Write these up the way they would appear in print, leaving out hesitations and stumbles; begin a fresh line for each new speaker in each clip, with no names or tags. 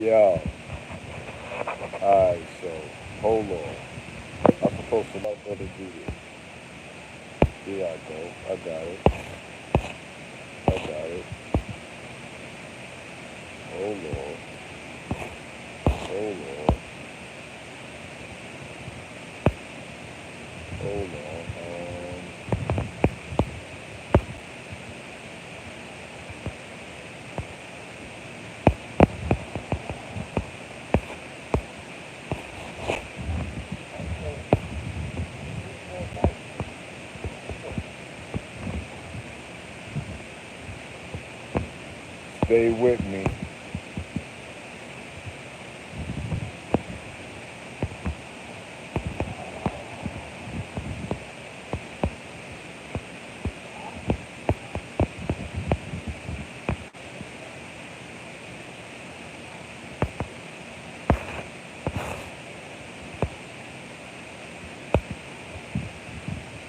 Yo, alright, so hold on. I'm supposed to know how to do this. Here I go. I got it. I got it. Hold on. Hold on. Hold on. Stay with me.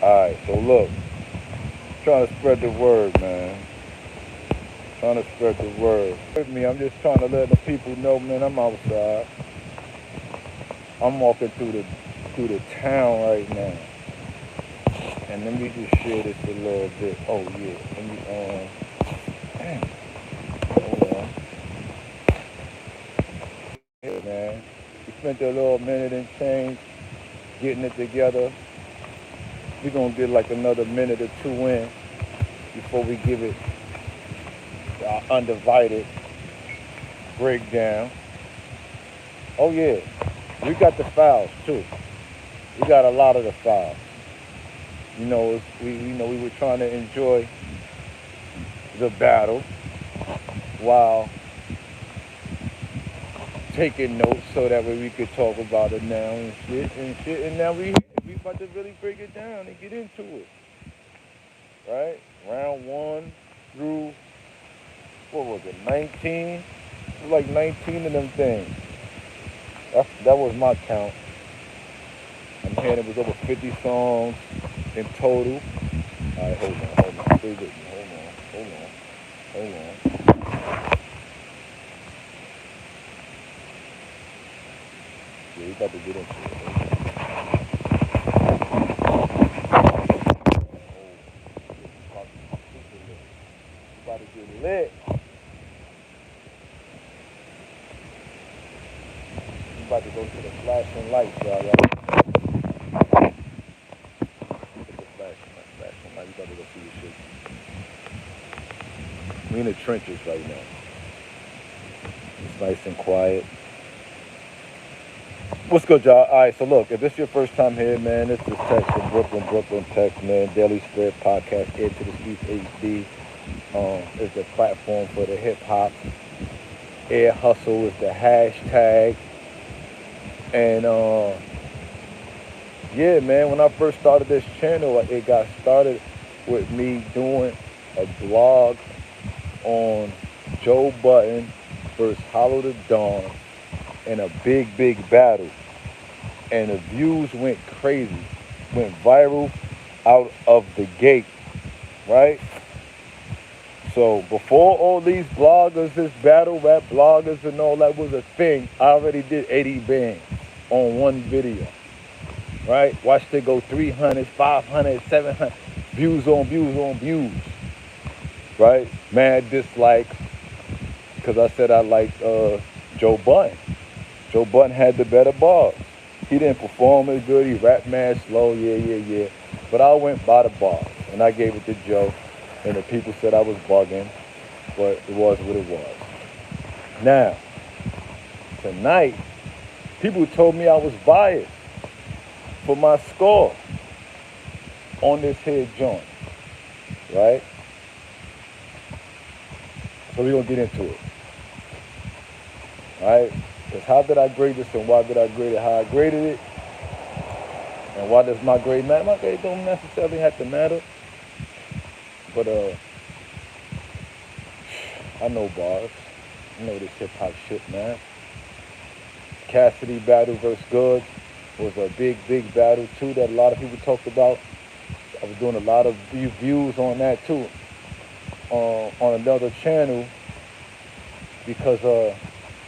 Alright, so look. Trying to spread the word, man. Trying to spread the word. With me, I'm just trying to let the people know, man, I'm outside. I'm walking through the town right now. And let me just share this a little bit. Oh yeah. Let me dang, hold on. Yeah, man. We spent a little minute and change getting it together. We're gonna get like another minute or two in before we give it our undivided breakdown. Oh yeah, we got the files too. We got a lot of the files. We were trying to enjoy the battle while taking notes so that way we could talk about it now and now we about to really break it down and get into it. Right? Round one through what was it, 19? It was like 19 of them things. That was my count. I'm hearing it was over 50 songs in total. All right, hold on. Stay with me. Hold on. Yeah, we about to get into it. We about to get lit. We about to go to the flashing lights, y'all. Get the flashing light. We about to go see the shit. We in the trenches right now. It's nice and quiet. What's good, y'all? All right, so look, if this is your first time here, man, this is Tex from Brooklyn, Tex, man. Daily Spirit Podcast, Air to the Streets HD. Is the platform for the hip hop. Air Hustle is the hashtag. And yeah, man, when I first started this channel, it got started with me doing a blog on Joe Budden versus Hollow the Dawn in a big battle. And the views went crazy, went viral out of the gate, right? So before all these bloggers, this battle rap bloggers and all that was a thing, I already did 80 bands on one video, right? Watched it go 300, 500, 700 views on views, right? Mad dislikes because I said I liked Joe Budden. Joe Budden had the better bars. He didn't perform as good. He rapped mad slow, yeah. But I went by the bars, and I gave it to Joe, and the people said I was bugging, but it was what it was. Now, tonight, people told me I was biased for my score on this here joint, right? So we're going to get into it, all right? Because how did I grade this and why did I grade it how I graded it? And why does my grade matter? My grade don't necessarily have to matter. But I know bars. I know this hip hop shit, man. Cassidy battle versus Goods was a big battle too that a lot of people talked about. I was doing a lot of reviews on that too. On another channel because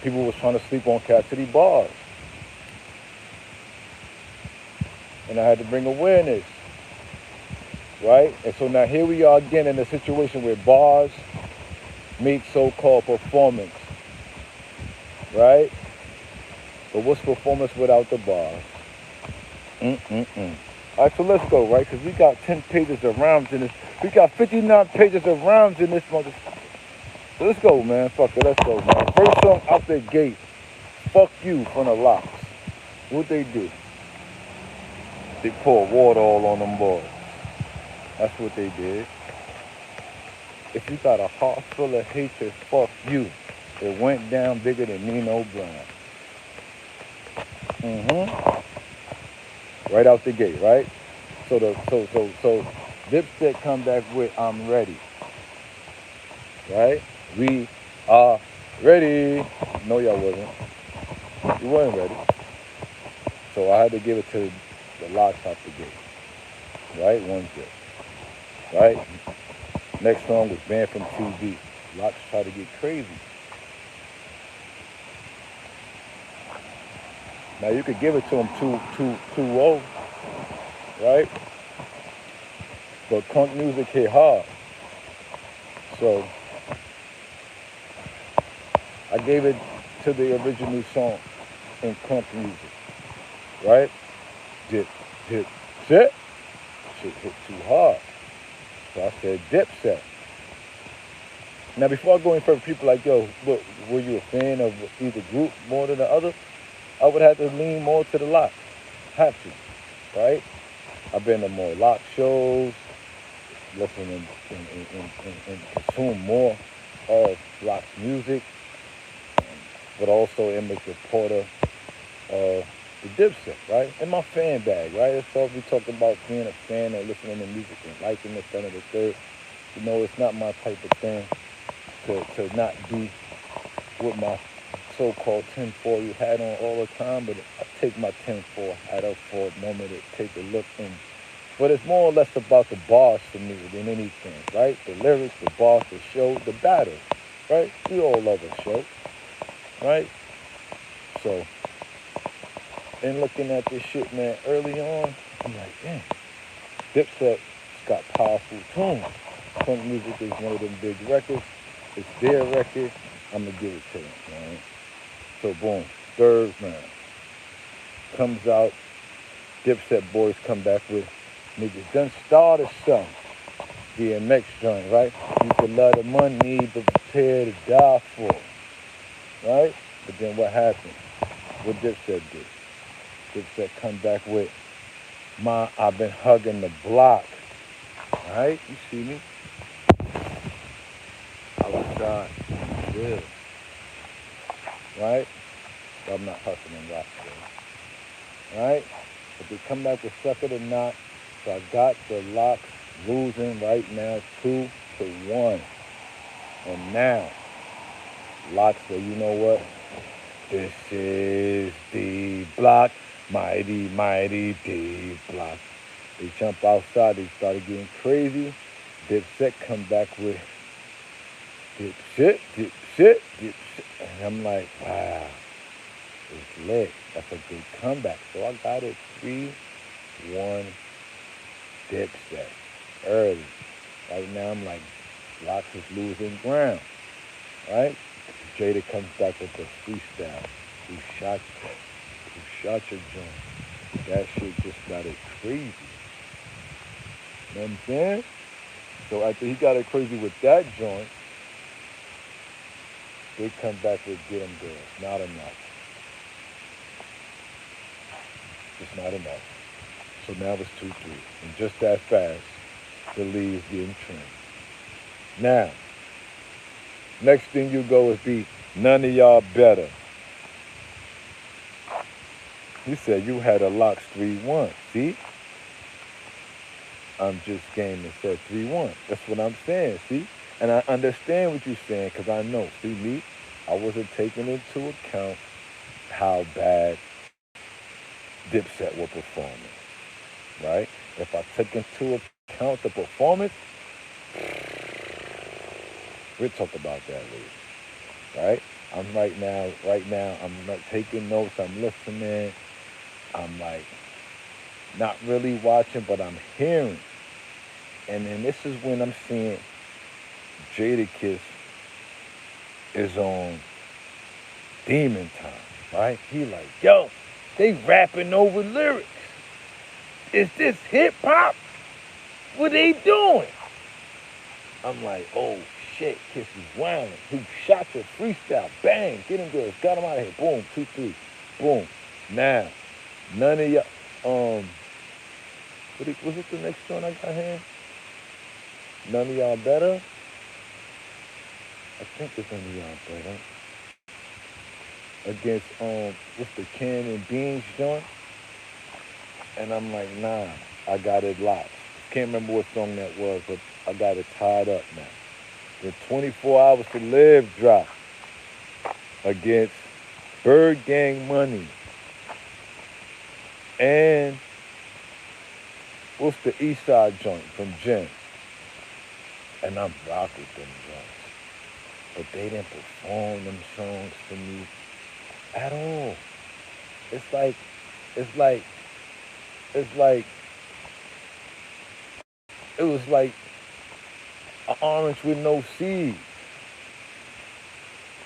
People was trying to sleep on Cassidy bars. And I had to bring awareness, right? And so now here we are again in a situation where bars meet so-called performance, right? But what's performance without the bars? All right, so let's go, right? Because we got 10 pages of rhymes in this. We got 59 pages of rhymes in this mother. So let's go, man. Fuck it, let's go, man. First song out the gate, Fuck You from the LOX. What they do? They pour water all on them boys. That's what they did. If you got a heart full of hatred, fuck you. It went down bigger than Nino Brown. Right out the gate, right? So DIPSET come back with I'm ready. Right? We are ready. No, y'all wasn't. You weren't ready. So I had to give it to the LOX out the gate. Right? One zip. Right? Next song was banned from TV. LOX tried to get crazy. Now you could give it to him 2-0, right? But crunk music hit hard. So I gave it to the original song in crunk music, right? Dip, set. Shit hit too hard. So I said DIPSET. Now before I go any further, people like, yo, look, were you a fan of either group more than the other? I would have to lean more to the LOX. Have to, right? I've been to more LOX shows, listen and consume more of LOX music, but also image reporter of the DIPSET, right? In my fan bag, right? So if we talk about being a fan or listening to music and liking this, that, and the third, you know, it's not my type of thing to not be with my so-called tinfoil hat on all the time, but I take my tinfoil hat up for a moment to take a look in. But it's more or less about the bars for me than anything, right? The lyrics, the bars, the show, the battle, right? We all love a show, right? So, in looking at this shit, man, early on, I'm like, damn, DIPSET's got powerful tunes. Punk music is one of them big records. It's their record. I'm going to give it to them, man. So boom, third round comes out. DIPSET boys come back with niggas done started something. DMX joint, right? You can love the money, but prepare to die for it, right? But then what happened? What DIPSET did? DIPSET come back with I've been hugging the block, right? You see me? Outside, real. Right? But I'm not hustling rock, right? But they come back with Suck It or Not. So I got the LOX losing right now 2-1. And now, LOX say, you know what? This is the block. Mighty, mighty D block. They jump outside. They started getting crazy. DIPSET come back with DIPSET. And I'm like, wow, it's lit. That's a good comeback. So I got it 3-1 DIPSET early. Right now I'm like, LOX is losing ground, right? Jada comes back with the freestyle. Who shot your joint? That shit just got it crazy. You know what I'm saying? So after he got it crazy with that joint, they come back with Get 'Em Girls. Not enough. It's not enough. So now it's 2-3. And just that fast, the leaves getting trimmed. Now, next thing you go is be None of Y'all Better. You said you had a LOX 3-1. See? I'm just game and said 3-1. That's what I'm saying, see? And I understand what you're saying because I know. See me? I wasn't taking into account how bad DIPSET were performing, right? If I took into account the performance, we'll talk about that later, right? I'm right now, I'm not taking notes, I'm listening, I'm like not really watching, but I'm hearing. And then this is when I'm seeing Jadakiss is on Demon Time, right? He like, yo, they rapping over lyrics. Is this hip hop? What they doing? I'm like, oh shit, Kiss is wilding. He shot your freestyle, bang, get him good, got him out of here, boom, 2, 3, boom. Now, none of y'all, was it the next joint I got here? None of y'all better? I think it's none of y'all better. Against, what's the Can and Beans joint? And I'm like, nah, I got it locked. Can't remember what song that was, but I got it tied up now. The 24 Hours to Live drop against Bird Gang Money. And what's the East Side joint from Jen? And I'm rock with them joints. But they didn't perform them songs for me at all. It's like, it's like, it's like, it was like an orange with no seeds.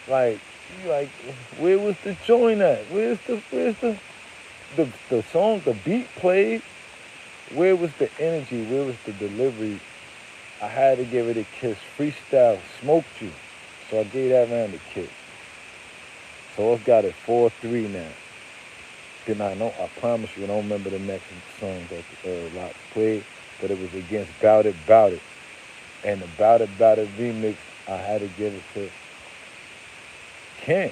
Like, you like, where was the joint at? Where's the song, the beat played? Where was the energy? Where was the delivery? I had to give it a Kiss. Freestyle smoked you. So I gave that round to Kiss. So it's got it 4-3 now. Then I promise you, I don't remember the next song that LOX played, but it was against Bout It, Bout It. And the Bout It remix, I had to give it to Ken.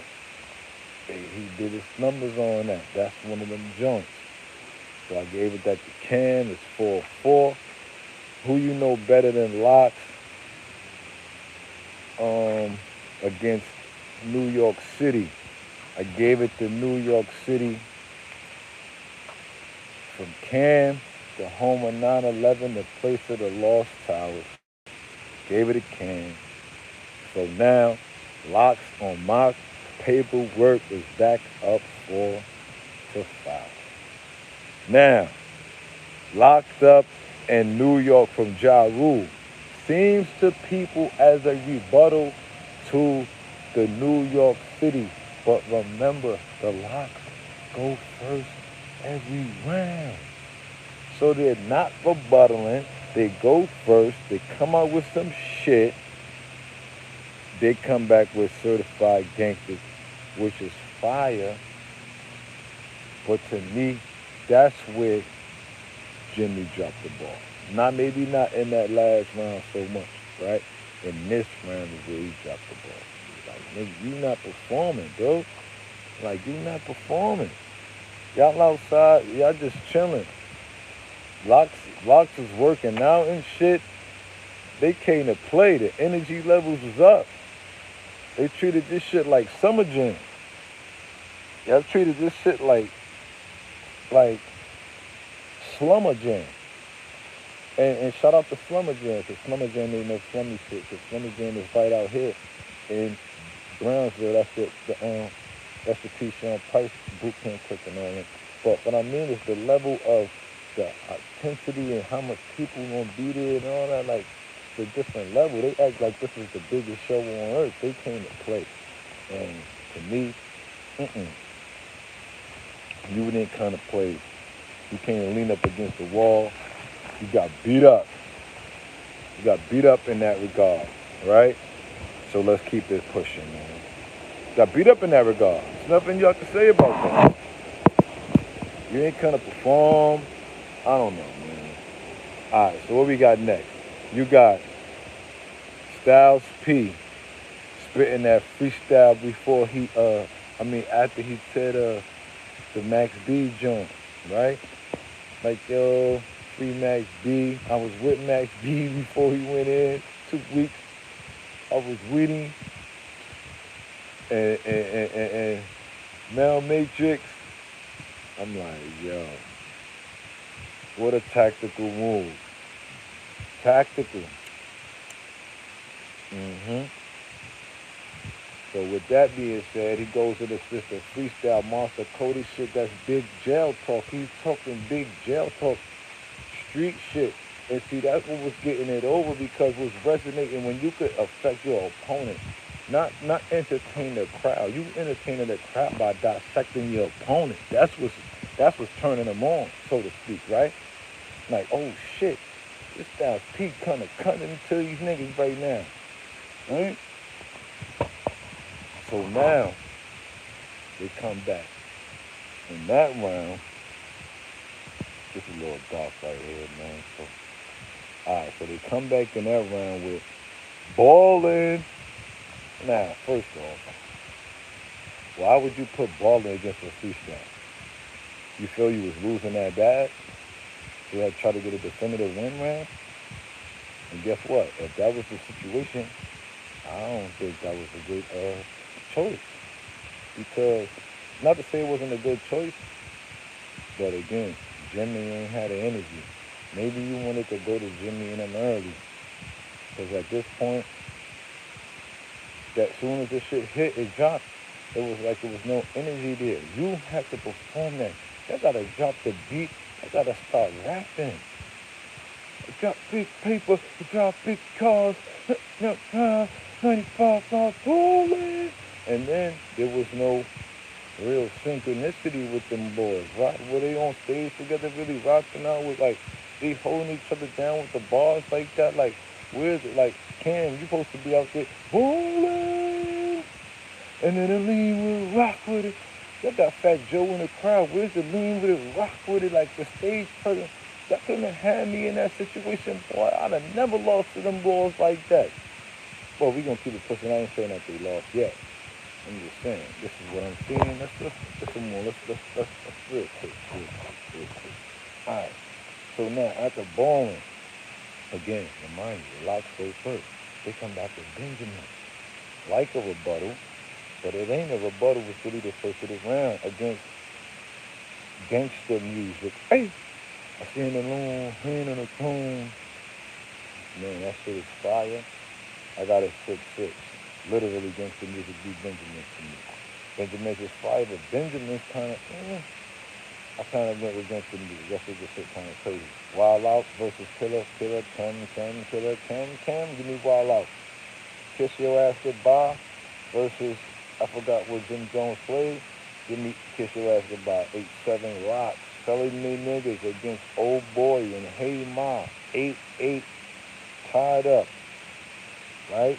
He did his numbers on that. That's one of them joints. So I gave it that to Ken. It's 4-4. Who you know better than LOX against New York City? I gave it to New York City from Cam, the home of 9/11, the place of the Lost Towers. Gave it to Cam. So now, LOX on my paperwork is back up 4-5. Now, Locked Up in New York from Ja Rule seems to people as a rebuttal to the New York City. But remember, the LOX go first every round. So they're not rebuttaling. They go first. They come out with some shit. They come back with Certified Gangsters, which is fire. But to me, that's where Jimmy dropped the ball. Maybe not in that last round so much, right? In this round is where he dropped the ball. Like, nigga, you not performing, bro. Like, you not performing. Y'all outside, y'all just chilling. LOX is working out and shit. They came to play. The energy levels was up. They treated this shit like summer jam. Y'all treated this shit like slumber jam. And shout out to Slumber Jam, because Slumber Jam ain't no slummy shit, because Slumber Jam is right out here in Brownsville. That's the Keyshawn Price boot camp cook and all that. But what I mean is the level of the intensity and how much people gonna be there and all that, like, it's a different level. They act like this is the biggest show on earth. They came to play. And to me, you didn't kind of play. You came to lean up against the wall. You got beat up. You got beat up in that regard, right? So let's keep it pushing, man. Got beat up in that regard. There's nothing y'all can say about that. You ain't gonna perform. I don't know, man. All right, so what we got next? You got Styles P spitting that freestyle before after he said the Max B joint, right? Like, yo, free Max B. I was with Max B before he went in. 2 weeks. I was with him. And Mel Matrix. I'm like, yo, what a tactical move. Tactical. So with that being said, he goes to the sister freestyle monster Cody shit. That's big jail talk. He's talking big jail talk, street shit. And see, that's what was getting it over because what's resonating when you could affect your opponent, not entertain the crowd. You entertaining the crowd by dissecting your opponent. That's what's turning them on, so to speak, right? Like, oh shit, this guy's Pete kind of cutting into these niggas right now, right? So now they come back in that round. This is a little dark right here, man. So, all right, so they come back in that round with balling. Now, first off, why would you put balling against a freestyle? You feel you was losing that bad? So you had to try to get a definitive win round? And guess what? If that was the situation, I don't think that was a good choice. Because, not to say it wasn't a good choice, but again, Jimmy ain't had the energy. Maybe you wanted to go to Jimmy and them early. Because at this point, that soon as the shit hit, it dropped. It was like there was no energy there. You have to perform that. You gotta drop the beat. You gotta start rapping. Drop big paper, drop big cars, 95 miles pulling. And then there was no real synchronicity with them boys. Right? Were they on stage together really rocking out with like they holding each other down with the bars like that? Like, where's it? Like, Cam, you supposed to be out there bowling, and then the lean will rock with it. That got Fat Joe in the crowd. Where's the lean with it, rock with it, like the stage presence? That couldn't have had me in that situation, boy. I'd have never lost to them boys like that. Well, we gonna keep it pushing. I ain't saying that they lost yet. I'm just saying, this is what I'm seeing. Let's some more. Let's real quick, real quick. All right. So now after bowling, again, remind you, LOX goes first. They come back with Benjamin, like a rebuttal, but it ain't a rebuttal. It's really the first of this round against gangster music. Hey, I seen the long hand on the tone. Man, that shit is fire. I got a 6-6. Literally gangster music beat Benjamin to me. Benjamin's is fire, but Benjamin's kind of, I kind of went with gangster music. That shit just hit kind of crazy. Wild Out versus Killer, Killer, Cam, give me Wild Out. Kiss Your Ass Goodbye versus, I forgot what Jim Jones played. Give me Kiss Your Ass Goodbye. 8-7 LOX. Selling me niggas against Old Boy and Hey Ma. 8-8 tied up. Right?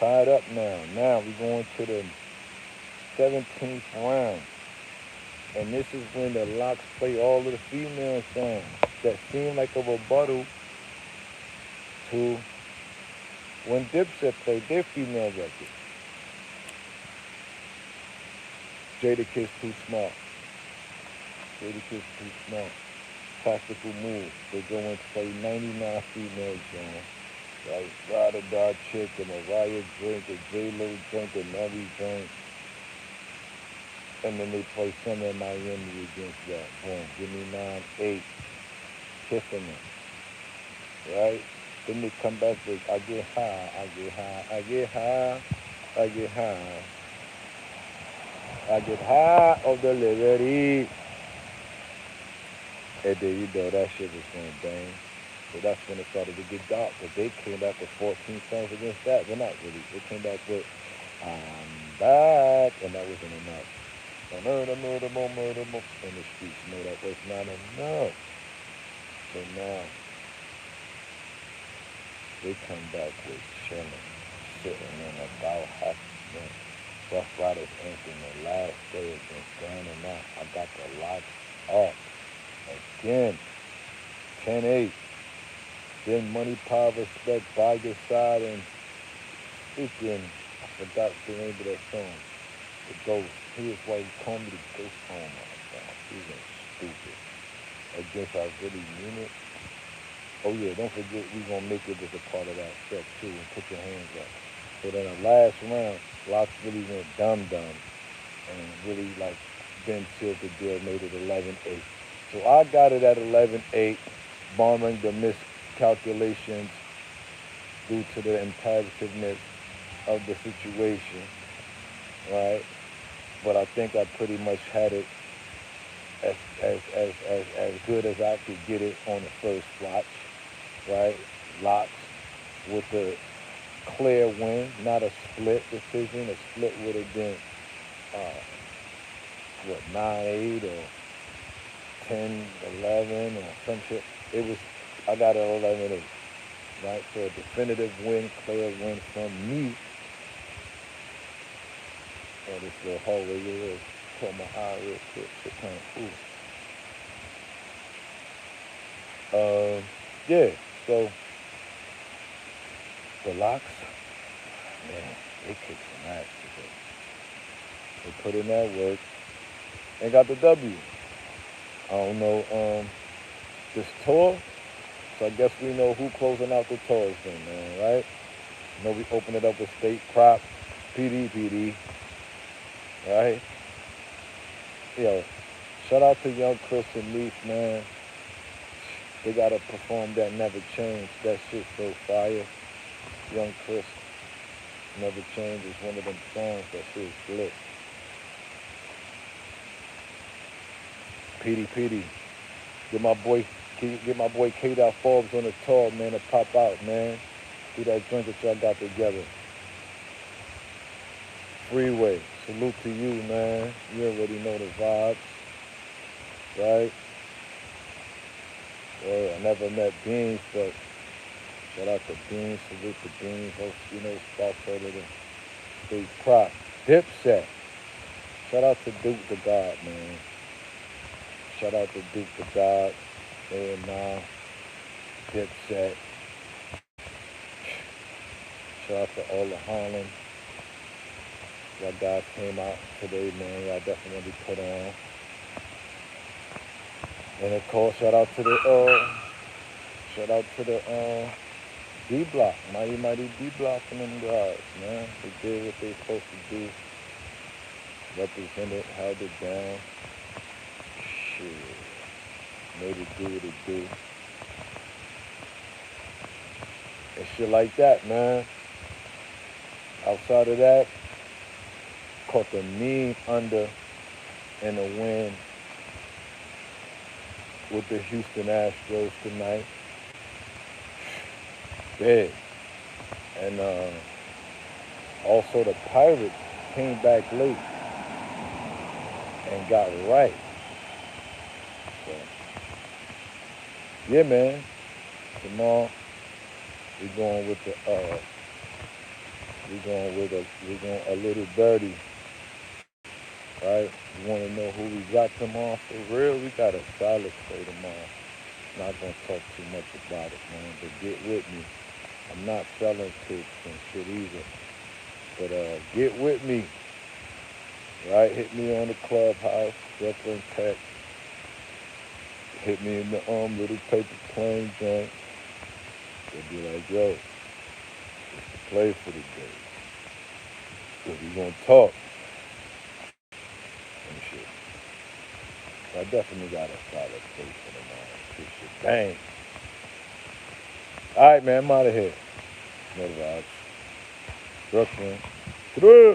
Tied up now. Now we're going to the 17th round. And this is when the LOX play all of the female songs that seem like a rebuttal to when DIPSET played their female record. Jadakiss Too Smart. Jadakiss Too Smart. Tactical Move. They go and play 99 female songs. Like Ride or Die Chick, a Mariah drink, a J-Lo drink, a Nelly drink. And then they play Summer in Miami against that. Boom. Give me 9-8. Kissing it. Right? Then they come back with I get high, I get high, I get high, I get high. I get high of the liberty. And then you know that shit was going to bang. So that's when it started to get dark. Because they came back with 14 songs against that. Well, not really. They came back with I'm back. And that wasn't enough. Murder, murder, more in the streets. No, that was not enough. So now, they come back with chilling, sitting in about half a minute. Rough Riders Anthem, the last day against Gun and Out. I got the LOX up. Again, 10-8. Then Money, Power, Respect, By Your Side, and freaking, I forgot the name of that song. The Ghost. Here's why he called me the Ghost. Oh my God, he's stupid. Against I Really Mean It. Oh yeah, don't forget we gonna make it as a part of that set too, and put your hands up. So then the last round, LOX really went dumb, and really like Ben sealed the deal, made it 11-8. So I got it at 11-8, barring the miscalculations due to the imperativeness of the situation. right? But I think I pretty much had it as good as I could get it on the first watch, right? LOX with the clear win, not a split decision. A split would have been uh, what 9-8 or 10-11 or some shit. It was I got an 11-8, right? So a definitive win, clear win from me. Oh, this little hallway here is caught my eye real quick. Shit kind of cool. Yeah. So the LOX, man, they kicked some ass today. They put in that work and got the W. I don't know this tour. So I guess we know who closing out the tours then, man, right? You know we open it up with state prop, PD, right? Yo, shout out to Young Chris and Leaf, man. They gotta perform that Never Change. That shit so fire. Young Chris, Never Change is one of them songs that shit's lit. PD. Get my boy K. Forbes on the tour, man, to pop out, man. Do that joint that y'all got together. Freeway, salute to you, man. You already know the vibes, right? Well, I never met Beans, but shout out to Beans, salute to Beans. Hope you know spots out of the state prop. DIPSET. Shout out to Duke the God, man. Shout out to Duke the God. And DIPSET. Shout out to all the Harlem. Y'all guys came out today, man. Y'all definitely put on. And of course, shout out to the D Block, mighty D Block and them guys, man. They did what they supposed to do. Represented, held it down. Shit. Made it do what it do. And shit like that, man. Outside of that, caught the mean under in a win with the Houston Astros tonight. Big. And also the Pirates came back late and got right. So, yeah, man. Tomorrow we're going with a little birdie, right? You want to know who we got tomorrow? For real, we got a solid play tomorrow. Not gonna talk too much about it, man. But get with me. I'm not selling picks and shit either. But get with me, right? Hit me on the clubhouse, Brooklyn Tech. Hit me in the little paper plane joint. They'll be like, yo, it's the play for the day. So we gonna talk and shit. I definitely got a solid play for tomorrow. This shit bang. All right, man, I'm out of here. No vibes. Brooklyn. Through.